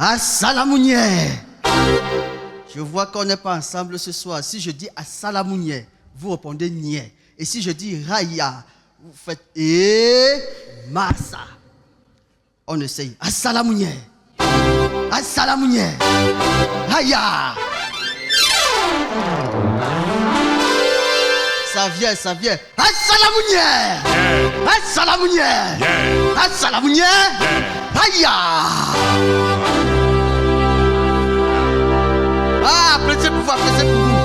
Assalamounière. Je vois qu'on n'est pas ensemble ce soir. Si je dis Assalamounière, vous répondez Nier. Et si je dis Raya, vous faites Massa. On essaye. Assalamounière. Assalamounière. Raya. Ça vient, ça vient. Assalamounière. Assalamounière. Assalamounière. Raya. Ah, applaudissez pour vous, applaudissez pour vous.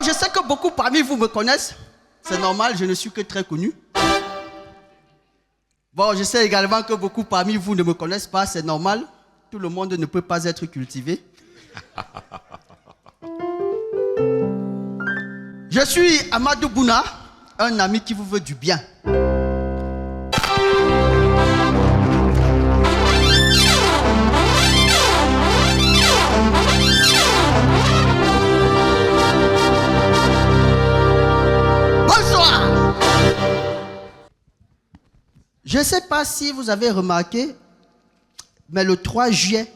Je sais que beaucoup parmi vous me connaissent. C'est normal, je ne suis que très connu. Bon, je sais également que beaucoup parmi vous ne me connaissent pas. C'est normal. Tout le monde ne peut pas être cultivé. Je suis Amadou Bouna, un ami qui vous veut du bien. Je ne sais pas si vous avez remarqué, mais le 3 juillet,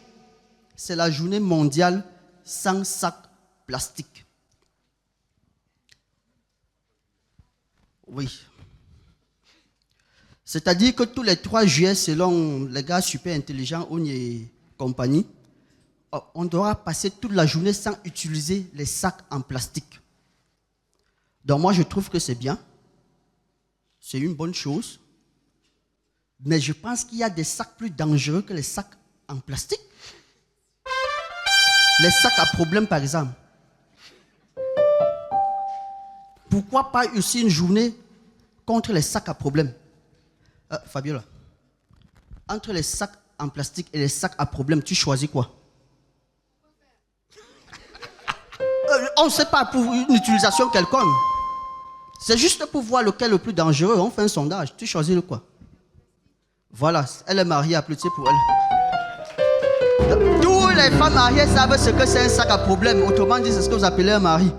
c'est la journée mondiale sans sac plastique. Oui. C'est-à-dire que tous les 3 juillet, selon les gars super intelligents, Ouni et compagnie, on devra passer toute la journée sans utiliser les sacs en plastique. Donc moi, je trouve que c'est bien. C'est une bonne chose. Mais je pense qu'il y a des sacs plus dangereux que les sacs en plastique. Les sacs à problème, par exemple. Pourquoi pas aussi une journée contre les sacs à problème? Fabiola, entre les sacs en plastique et les sacs à problème, tu choisis quoi? On ne sait pas pour une utilisation quelconque. C'est juste pour voir lequel est le plus dangereux. On fait un sondage. Tu choisis le quoi? Voilà, elle est mariée, applaudissez pour elle. Tous les femmes mariées savent ce que c'est un sac à problème. Autrement dit, c'est ce que vous appelez un mari.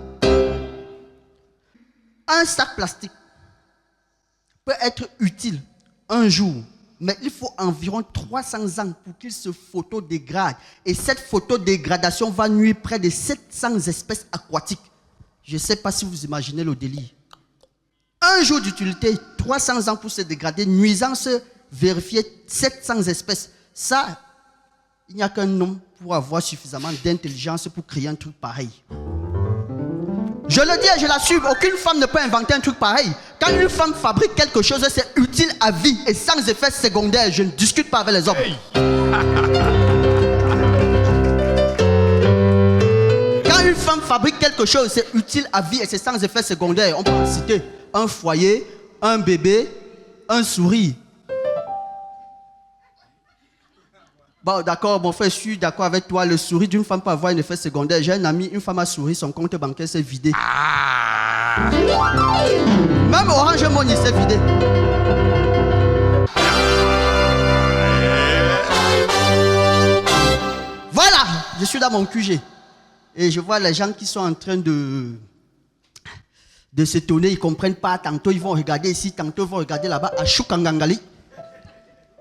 Un sac plastique peut être utile un jour, mais il faut environ 300 ans pour qu'il se photodégrade. Et cette photodégradation va nuire près de 700 espèces aquatiques. Je ne sais pas si vous imaginez le délire. Un jour d'utilité, 300 ans pour se dégrader, nuisance vérifier 700 espèces. Ça, il n'y a qu'un homme pour avoir suffisamment d'intelligence pour créer un truc pareil. Je le dis et je l'assume, aucune femme ne peut inventer un truc pareil. Quand une femme fabrique quelque chose, c'est utile à vie et sans effet secondaire. Je ne discute pas avec les hommes. Hey. Quand une femme fabrique quelque chose, c'est utile à vie et c'est sans effet secondaire. On peut en citer un foyer, un bébé, un sourire. Bon, d'accord, mon frère, je suis d'accord avec toi. Le sourire d'une femme peut avoir un effet secondaire. J'ai un ami, une femme a souri, son compte bancaire s'est vidé. Ah. Même Orange Money s'est vidé. Voilà, je suis dans mon QG. Et je vois les gens qui sont en train de s'étonner. Ils ne comprennent pas. Tantôt, ils vont regarder ici, tantôt, ils vont regarder là-bas, à Choukangangali.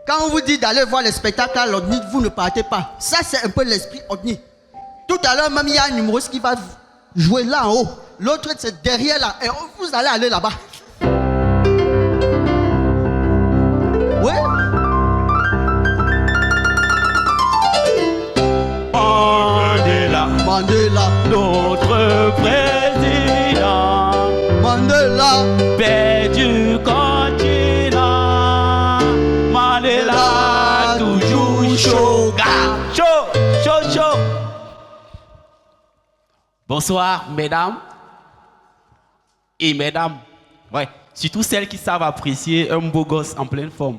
Quand on vous dit d'aller voir les spectacles à l'ODNI, vous ne partez pas. Ça, c'est un peu l'esprit ODNI. Tout à l'heure, même il y a un humoriste qui va jouer là en haut. L'autre, c'est derrière là. Et vous allez aller là-bas. Oui. Mandela, Mandela, notre président. Mandela, père du continent. Mandela, toujours chaud, chaud, chaud, chaud. Bonsoir, mesdames et mesdames. Ouais, surtout celles qui savent apprécier un beau gosse en pleine forme.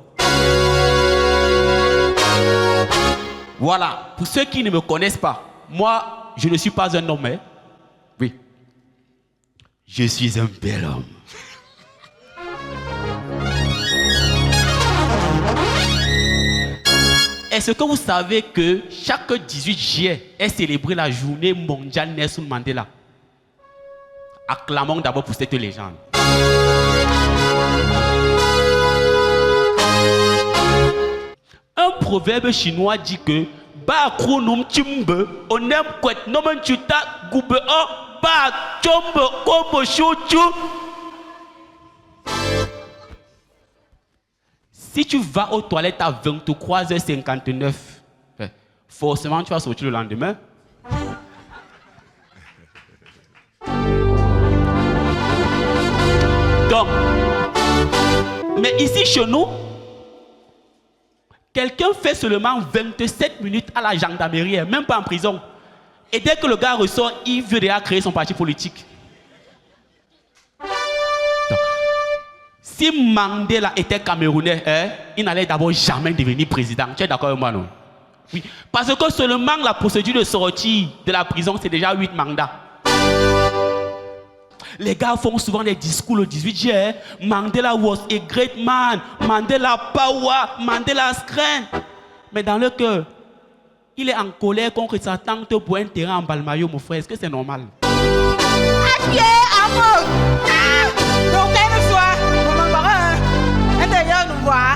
Voilà, pour ceux qui ne me connaissent pas, moi, je ne suis pas un homme, hein? Oui. Je suis un bel homme. Est-ce que vous savez que chaque 18 juillet est célébrée la journée mondiale Nelson Mandela? Acclamons d'abord pour cette légende. proverbe chinois dit que ba krunum chimbe onem kwet nomen chuta gube o ba chombe kobo chuchu. Si tu vas aux toilettes à 23h59, forcément tu vas sortir le lendemain. Donc, mais ici chez nous, quelqu'un fait seulement 27 minutes à la gendarmerie, même pas en prison. Et dès que le gars ressort, il veut déjà créer son parti politique. Donc, si Mandela était camerounais, il n'allait d'abord jamais devenir président. Tu es d'accord avec moi, non? Oui. Parce que seulement la procédure de sortie de la prison, c'est déjà 8 mandats. Les gars font souvent des discours le 18 juillet. Mandela was a great man. Mandela power. Mandela strength. Mais dans le cœur, il est en colère contre sa tante pour un terrain en Balmayo, mon frère. Est-ce que c'est normal? Adieu, amour. Donc, quel soit, mon parent, un d'ailleurs nous voit,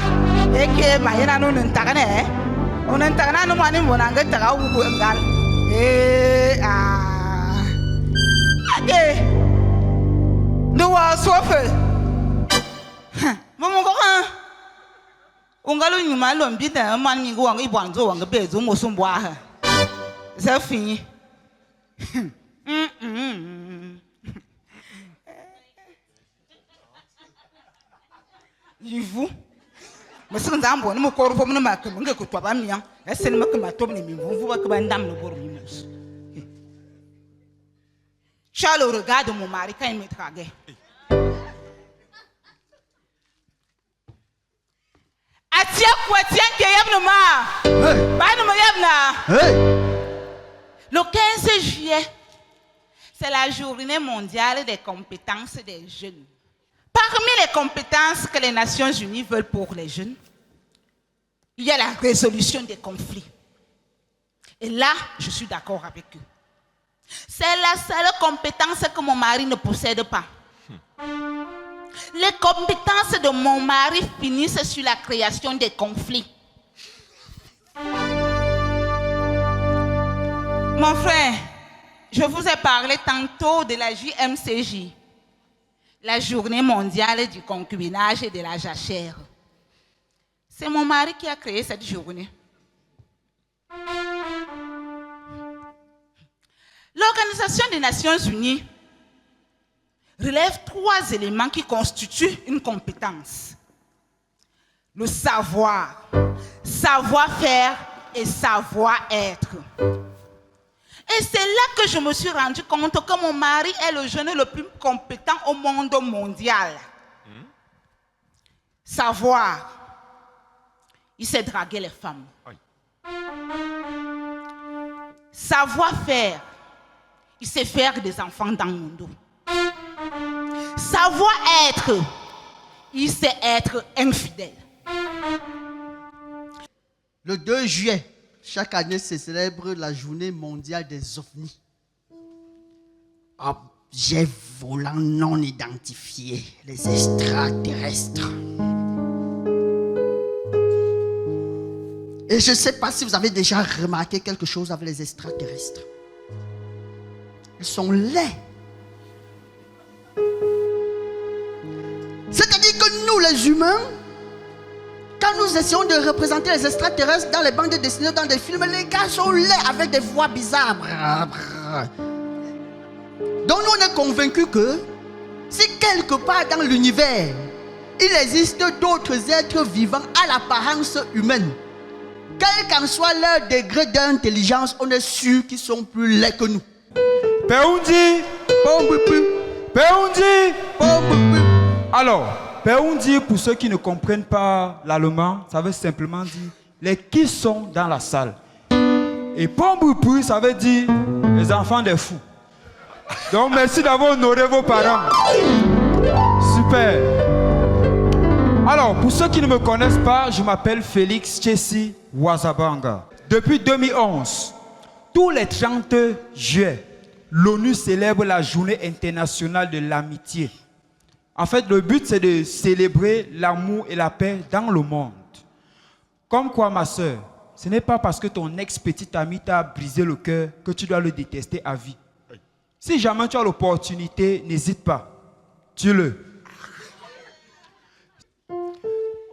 et que Mayena nous ne t'arrête. On n'entend nous maner mon angle tara ou bongal. Adieu. Nous va soif. Mon grand. On va le numéro l'homme un man ni go en ibanzo en bezo mo somboa. C'est fini. Vous mais si nous avons un corps pour nous marquer, nous que toi pas mien. Est-ce que nous marquons ma tombe ni vous voyez que bandam nous pour nous. Charles regarde mon mari quand il me trague. Atia quoi tiens que yam ma. Pas nous yam na. Le 15 juillet, c'est la journée mondiale des compétences des jeunes. Parmi les compétences que les Nations Unies veulent pour les jeunes, il y a la résolution des conflits. Et là, je suis d'accord avec eux. C'est la seule compétence que mon mari ne possède pas. Les compétences de mon mari finissent sur la création des conflits. Mon frère, je vous ai parlé tantôt de la JMCJ. La journée mondiale du concubinage et de la jachère. C'est mon mari qui a créé cette journée. L'Organisation des Nations Unies relève 3 éléments qui constituent une compétence. Le savoir, savoir-faire et savoir-être. Et c'est là que je me suis rendu compte que mon mari est le jeune le plus compétent au monde mondial. Savoir. Il sait draguer les femmes. Oui. Savoir-faire. Il sait faire des enfants dans mon dos. Savoir-être. Il sait être infidèle. Le 2 juillet, chaque année, se célèbre la journée mondiale des ovnis. Objets volants non identifiés, les extraterrestres. Et je ne sais pas si vous avez déjà remarqué quelque chose avec les extraterrestres. Ils sont laids. C'est-à-dire que nous, les humains, quand nous essayons de représenter les extraterrestres dans les bandes dessinées, dans des films, les gars sont laids avec des voix bizarres. Donc nous, on est convaincus que si quelque part dans l'univers, il existe d'autres êtres vivants à l'apparence humaine, quel qu'en soit leur degré d'intelligence, on est sûr qu'ils sont plus laids que nous. Péoundi. Alors, Péoundi, pour ceux qui ne comprennent pas l'allemand, ça veut simplement dire les qui sont dans la salle. Et Pomboupou, ça veut dire les enfants des fous. Donc, merci d'avoir honoré vos parents. Super. Alors, pour ceux qui ne me connaissent pas, je m'appelle Félix Chessi Wazabanga. Depuis 2011, tous les 30 juillet, l'ONU célèbre la journée internationale de l'amitié. En fait, le but, c'est de célébrer l'amour et la paix dans le monde. Comme quoi, ma soeur, ce n'est pas parce que ton ex-petit ami t'a brisé le cœur que tu dois le détester à vie. Si jamais tu as l'opportunité, n'hésite pas. Tue-le.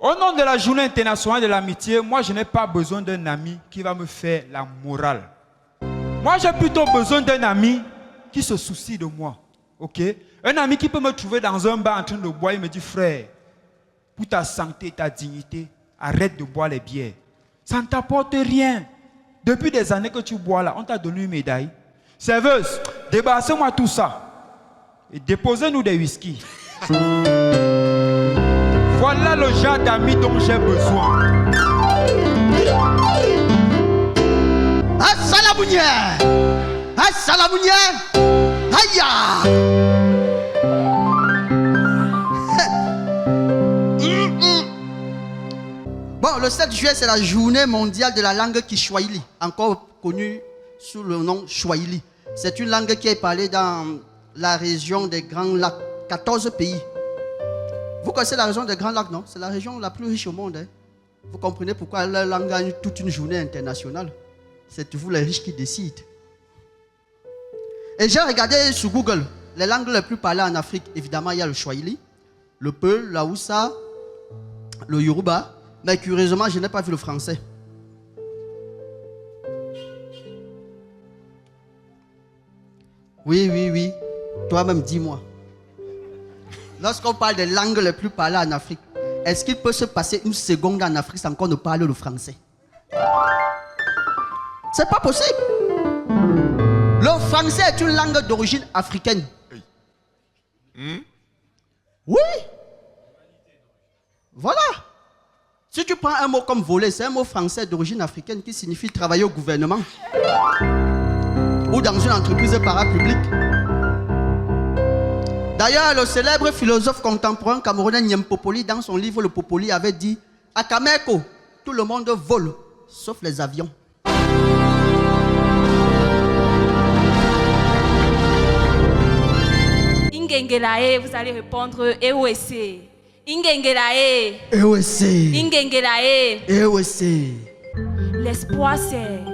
Au nom de la Journée internationale de l'amitié, moi, je n'ai pas besoin d'un ami qui va me faire la morale. Moi, j'ai plutôt besoin d'un ami qui se soucie de moi. Ok? Un ami qui peut me trouver dans un bar en train de boire et me dit, frère, pour ta santé et ta dignité, arrête de boire les bières. Ça ne t'apporte rien. Depuis des années que tu bois là, on t'a donné une médaille. Serveuse, débarrassez-moi tout ça. Et déposez-nous des whisky. Voilà le genre d'amis dont j'ai besoin. Assalamounier! Assalamounier! Aïe! Bon, le 7 juillet, c'est la journée mondiale de la langue Kiswahili, encore connue sous le nom Swahili. C'est une langue qui est parlée dans la région des Grands Lacs, 14 pays. Vous connaissez la région des Grands Lacs, non? C'est la région la plus riche au monde. Hein? Vous comprenez pourquoi la langue gagne toute une journée internationale? C'est vous les riches qui décident. Et j'ai regardé sur Google les langues les plus parlées en Afrique. Évidemment, il y a le Swahili, le Peul, la Hausa, le Yoruba. Mais curieusement, je n'ai pas vu le français. Oui. Toi-même, dis-moi. Lorsqu'on parle des langues les plus parlées en Afrique, est-ce qu'il peut se passer une seconde en Afrique sans qu'on ne parle le français? C'est pas possible. Le français est une langue d'origine africaine. Oui. Voilà. Si tu prends un mot comme voler, c'est un mot français d'origine africaine qui signifie travailler au gouvernement ou dans une entreprise parapublique. D'ailleurs, le célèbre philosophe contemporain camerounais Nyem Popoli, dans son livre Le Popoli, avait dit « À Kameko, tout le monde vole, sauf les avions. » Ingengelae, vous allez répondre EOSC. Ingengelae. EOSC. Ingengelae. EOSC. L'espoir, c'est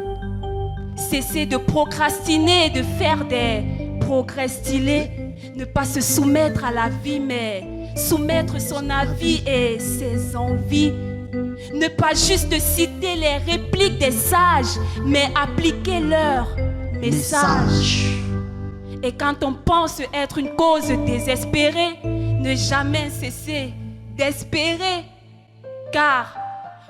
cesser de procrastiner, de faire des progrès stylés. Ne pas se soumettre à la vie, mais soumettre son avis et ses envies. Ne pas juste citer les répliques des sages, mais appliquer leur message. Et quand on pense être une cause désespérée, ne jamais cesser d'espérer. Car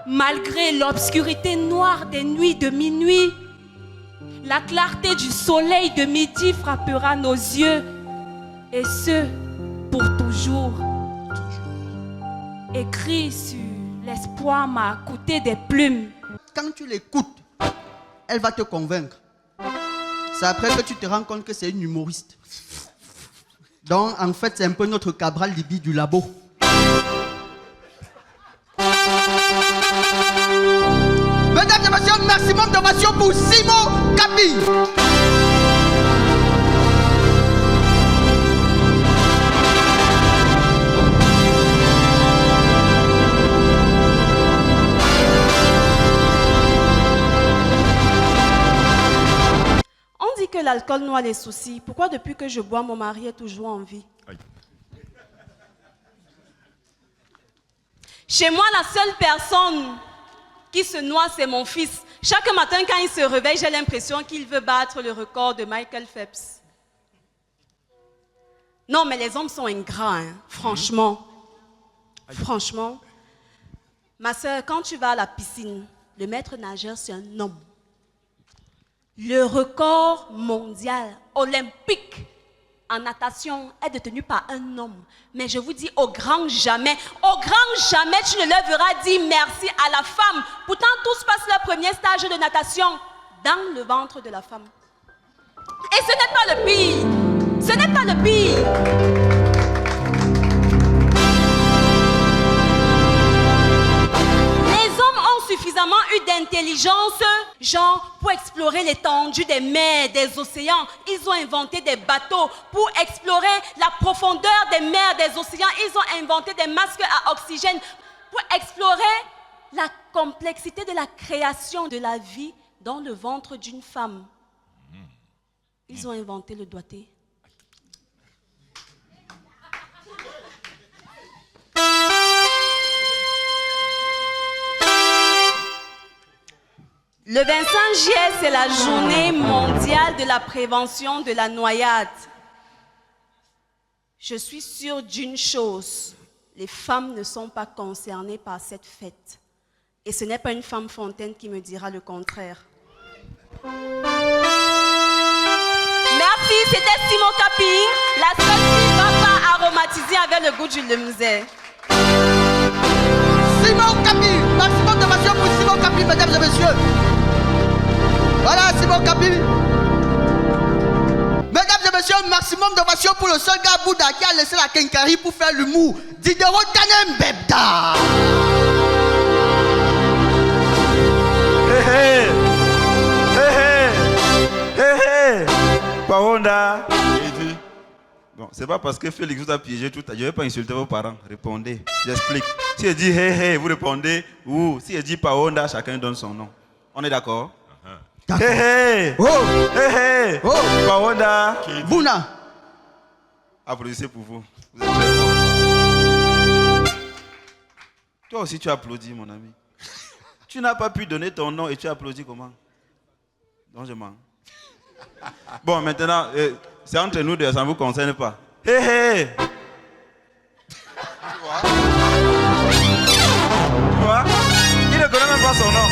malgré l'obscurité noire des nuits de minuit, la clarté du soleil de midi frappera nos yeux. Et ce, pour toujours. Écrit sur l'espoir m'a coûté des plumes. Quand tu l'écoutes, elle va te convaincre. C'est après que tu te rends compte que c'est une humoriste. Donc, en fait, c'est un peu notre Cabral Libi du labo. Mesdames et messieurs, maximum d'ovation pour Simon Kapi. On dit que l'alcool noie les soucis. Pourquoi depuis que je bois, mon mari est toujours en vie? Aïe. Chez moi, la seule personne qui se noie, c'est mon fils. Chaque matin, quand il se réveille, j'ai l'impression qu'il veut battre le record de Michael Phelps. Non, mais les hommes sont ingrats, hein, franchement. Franchement. Ma soeur, quand tu vas à la piscine, le maître nageur, c'est un homme. Le record mondial olympique en natation est détenu par un homme. Mais je vous dis, au grand jamais tu ne leur verras dire merci à la femme. Pourtant, tous passent leur premier stage de natation dans le ventre de la femme. Et ce n'est pas le pire. Ce n'est pas le pire. Suffisamment eu d'intelligence, genre pour explorer l'étendue des mers, des océans. Ils ont inventé des bateaux pour explorer la profondeur des mers, des océans. Ils ont inventé des masques à oxygène pour explorer la complexité de la création de la vie dans le ventre d'une femme. Ils ont inventé le doigté. Le 25 juillet, c'est la journée mondiale de la prévention de la noyade. Je suis sûre d'une chose, les femmes ne sont pas concernées par cette fête. Et ce n'est pas une femme fontaine qui me dira le contraire. Merci, c'était Simon Capi, la seule fille papa aromatisée avec le goût du lemzé. Simon Capi, maximum d'ovation pour Simon Capi, mesdames et messieurs. Voilà Simon Capi. Mesdames et messieurs, maximum d'ovation pour le seul gars Bouddha qui a laissé la Kenkari pour faire l'humour. Diderot Tanem Bebda. Hé hé Pawonda. Bon, c'est pas parce que Félix vous a piégé tout à l'heure. Je ne vais pas insulter vos parents. Répondez. J'explique. Si elle dit hé hé, vous répondez ou si elle dit Pawonda, chacun donne son nom. On est d'accord? Hé hé. Oh. Hé hé. Oh. Pawonda. Bouna. Applaudissez pour vous. Vous êtes très fort. Toi aussi tu applaudis, mon ami. Tu n'as pas pu donner ton nom et tu applaudis comment? Donc je mens. Bon, maintenant, c'est entre nous deux, ça ne vous concerne pas. Hé hé! Tu vois? Il ne connaît même pas son nom.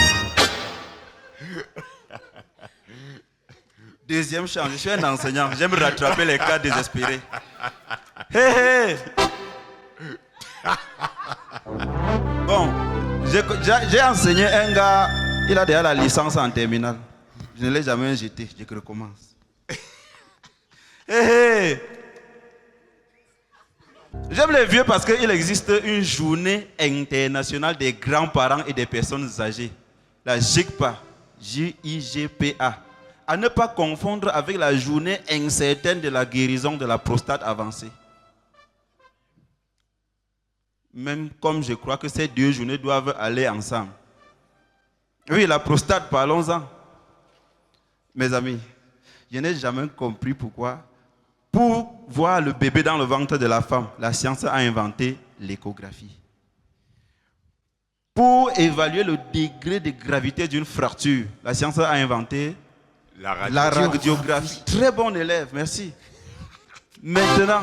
Deuxième chant, je suis un enseignant, j'aime rattraper les cas désespérés. Hé hé! Bon, j'ai enseigné un gars, il a déjà la licence en terminale. Je ne l'ai jamais jeté, je recommence. Hé hé! J'aime les vieux parce qu'il existe une journée internationale des grands-parents et des personnes âgées. La JIGPA, J-I-G-P-A. À ne pas confondre avec la journée incertaine de la guérison de la prostate avancée. Même comme je crois que ces deux journées doivent aller ensemble. Oui, la prostate, parlons-en. Mes amis, je n'ai jamais compris pourquoi, pour voir le bébé dans le ventre de la femme, la science a inventé l'échographie. Pour évaluer le degré de gravité d'une fracture, la science a inventé la radiographie. Très bon élève, merci. Maintenant,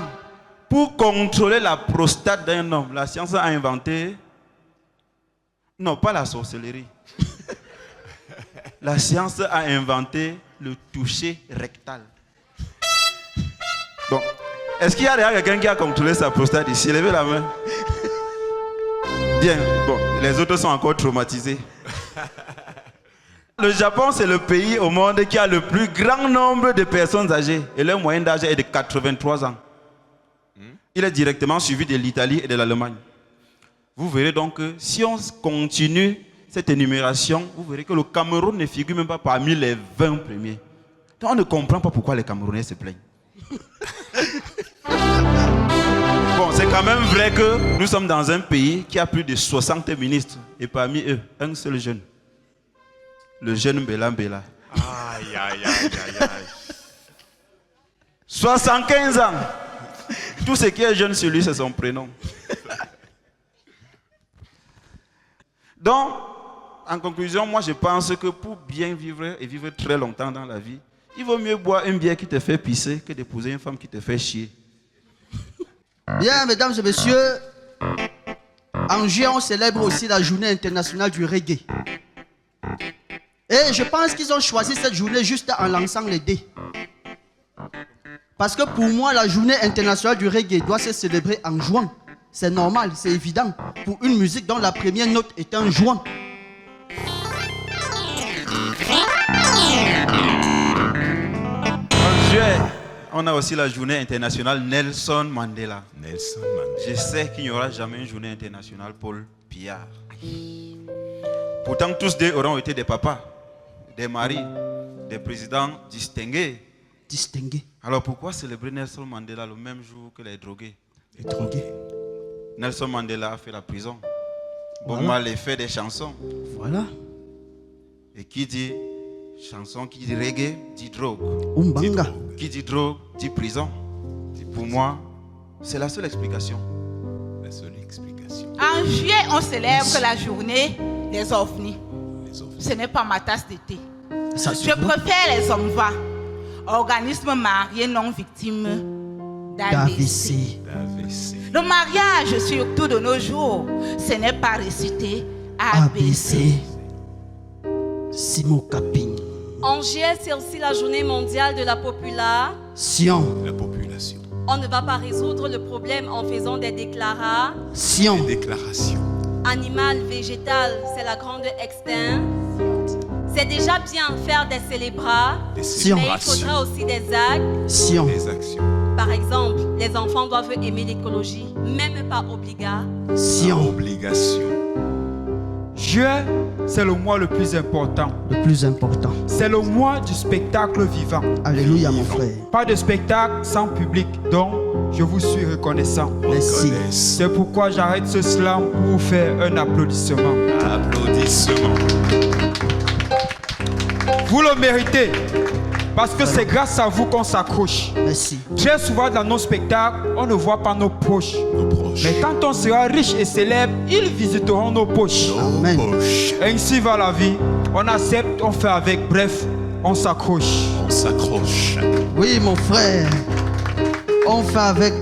pour contrôler la prostate d'un homme, la science a inventé... Non, pas la sorcellerie. La science a inventé le toucher rectal. Bon, est-ce qu'il y a quelqu'un qui a contrôlé sa prostate ici? Levez la main. Bien, bon, les autres sont encore traumatisés. Le Japon, c'est le pays au monde qui a le plus grand nombre de personnes âgées. Et leur moyenne d'âge est de 83 ans. Il est directement suivi de l'Italie et de l'Allemagne. Vous verrez donc que si on continue cette énumération, vous verrez que le Cameroun ne figure même pas parmi les 20 premiers. Donc on ne comprend pas pourquoi les Camerounais se plaignent. Bon, c'est quand même vrai que nous sommes dans un pays qui a plus de 60 ministres. Et parmi eux, un seul jeune. Le jeune Mbela Mbela. Aïe, aïe, aïe, aïe, aïe. 75 ans. Tout ce qui est jeune sur lui, c'est son prénom. Donc, en conclusion, moi je pense que pour bien vivre et vivre très longtemps dans la vie, il vaut mieux boire une bière qui te fait pisser que d'épouser une femme qui te fait chier. Bien, mesdames et messieurs, en juillet, on célèbre aussi la journée internationale du reggae. Et je pense qu'ils ont choisi cette journée juste en lançant les dés. Parce que pour moi, la journée internationale du reggae doit se célébrer en juin. C'est normal, c'est évident. Pour une musique dont la première note est un juin. En juillet, on a aussi la journée internationale Nelson Mandela. Nelson Mandela. Je sais qu'il n'y aura jamais une journée internationale Paul Biya. Pourtant, tous deux auront été des papas, des maris, des présidents distingués. Distingué. Alors pourquoi célébrer Nelson Mandela le même jour que les drogués? Les drogués. Nelson Mandela a fait la prison. Bob Marley fait des chansons. Voilà. Et qui dit chanson, qui dit reggae, dit drogue. Umbanga. Qui dit drogue, dit prison. Pour moi, c'est la seule explication. La seule explication. En juillet, on célèbre la journée des ovnis. Ce n'est pas ma tasse de thé. Ça, Je préfère les OMVA, organismes mariés non victimes d'AVC. D'AVC. Le mariage, surtout de nos jours, ce n'est pas récité ABC. Simon Capin. En juillet, c'est aussi la journée mondiale de la population. Sion. La population. On ne va pas résoudre le problème en faisant des déclarations. Sion. Les déclarations. Animal, végétal, c'est la grande extinction. C'est déjà bien faire des célébrations, Des Sion. mais il célébrations. faudra aussi des actes. Sion. Des actions. Par exemple, les enfants doivent aimer l'écologie, même pas obligat. Sion. Obligation. Juin, c'est le mois le plus important. Le plus important. C'est le mois du spectacle vivant. Alléluia, mon frère. Pas de spectacle sans public, donc je vous suis reconnaissant. Merci. Connaissent. C'est pourquoi j'arrête ce slam pour vous faire un applaudissement. Applaudissements. Vous le méritez, parce que c'est grâce à vous qu'on s'accroche. Merci. Très souvent dans nos spectacles, on ne voit pas nos proches. Nos proches. Mais quand on sera riche et célèbre, ils visiteront nos poches. Nos Amen. poches. Ainsi va la vie. On accepte, on fait avec, bref, on s'accroche. On s'accroche. Oui, mon frère. On fait avec,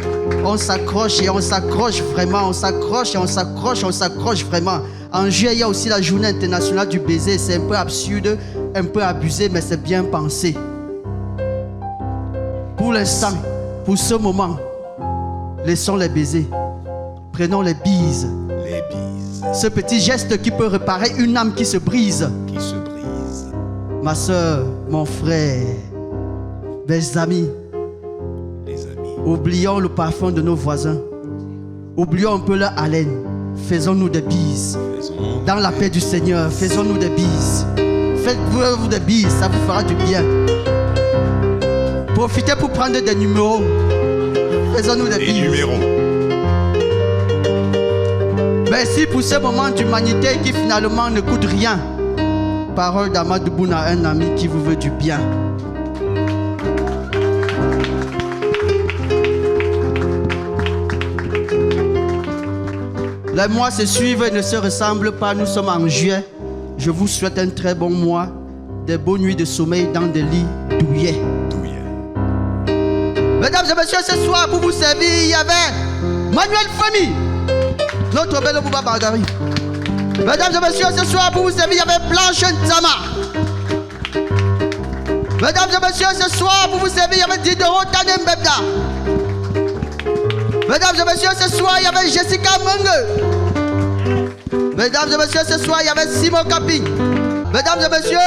on s'accroche et on s'accroche vraiment, on s'accroche et on s'accroche, on s'accroche vraiment. En juillet, il y a aussi la journée internationale du baiser. C'est un peu absurde, un peu abusé, mais c'est bien pensé. Pour l'instant, pour ce moment, laissons les baisers. Prenons les bises. Les bises Ce petit geste qui peut réparer une âme qui se brise. qui se brisent. Ma soeur, mon frère, mes amis, Les amis. oublions le parfum de nos voisins. Oublions un peu leur haleine. Faisons-nous des bises. Faisons Dans la paix du Seigneur, faisons-nous des bises. Faites-vous des bises, ça vous fera du bien. Profitez pour prendre des numéros. Faisons-nous des des bises. numéros. Merci pour ce moment d'humanité qui finalement ne coûte rien. Parole d'Amadou Bouna, un ami qui vous veut du bien. Les mois se suivent et ne se ressemblent pas. Nous sommes en juillet. Je vous souhaite un très bon mois, des bonnes nuits de sommeil dans des lits douillets. Douillet. Mesdames et messieurs, ce soir, pour vous servir, il y avait Manuel Femi, notre belle Bouba Bargari. Mesdames et messieurs, ce soir, pour vous servir, il y avait Blanche Nzama. Mesdames et messieurs, ce soir, pour vous servir, il y avait Diderot Tanembebda. Mesdames et messieurs, ce soir, il y avait Jessica Menge. Mesdames et messieurs, ce soir, il y avait Simon Capin. Mesdames et messieurs,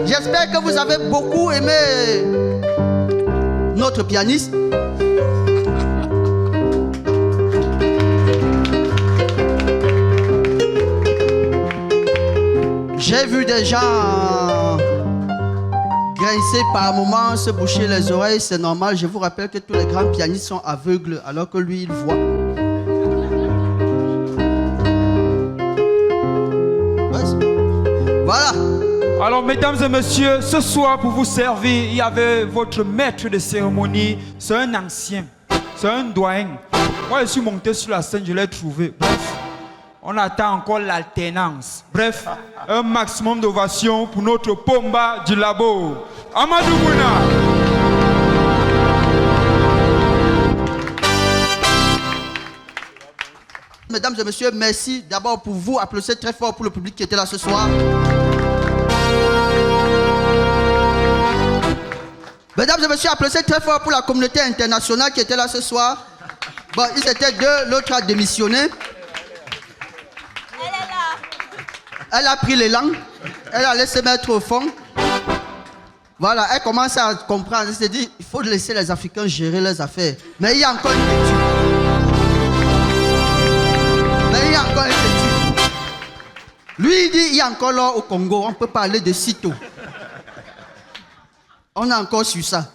j'espère que vous avez beaucoup aimé notre pianiste. J'ai vu des gens grincer par moments, se boucher les oreilles, c'est normal. Je vous rappelle que tous les grands pianistes sont aveugles alors que lui, il voit. Voilà. Alors, mesdames et messieurs, ce soir, pour vous servir, il y avait votre maître de cérémonie. C'est un ancien, c'est un doyen. Moi, je suis monté sur la scène, je l'ai trouvé. Bref, on attend encore l'alternance. Bref, un maximum d'ovation pour notre Pomba du labo. Amadou Bouna. Mesdames et messieurs, merci d'abord pour vous. Applaudissez très fort pour le public qui était là ce soir. Mesdames et messieurs, applaudissez très fort pour la communauté internationale qui était là ce soir. Bon, ils étaient deux, l'autre a démissionné. Elle est là. Elle a pris l'élan. Elle a laissé mettre au fond. Voilà, elle commence à comprendre. Elle s'est dit, il faut laisser les Africains gérer leurs affaires. Mais il y a encore une lecture. Lui, il dit, il y a encore l'or au Congo. On peut parler de sitôt. On est encore sur ça.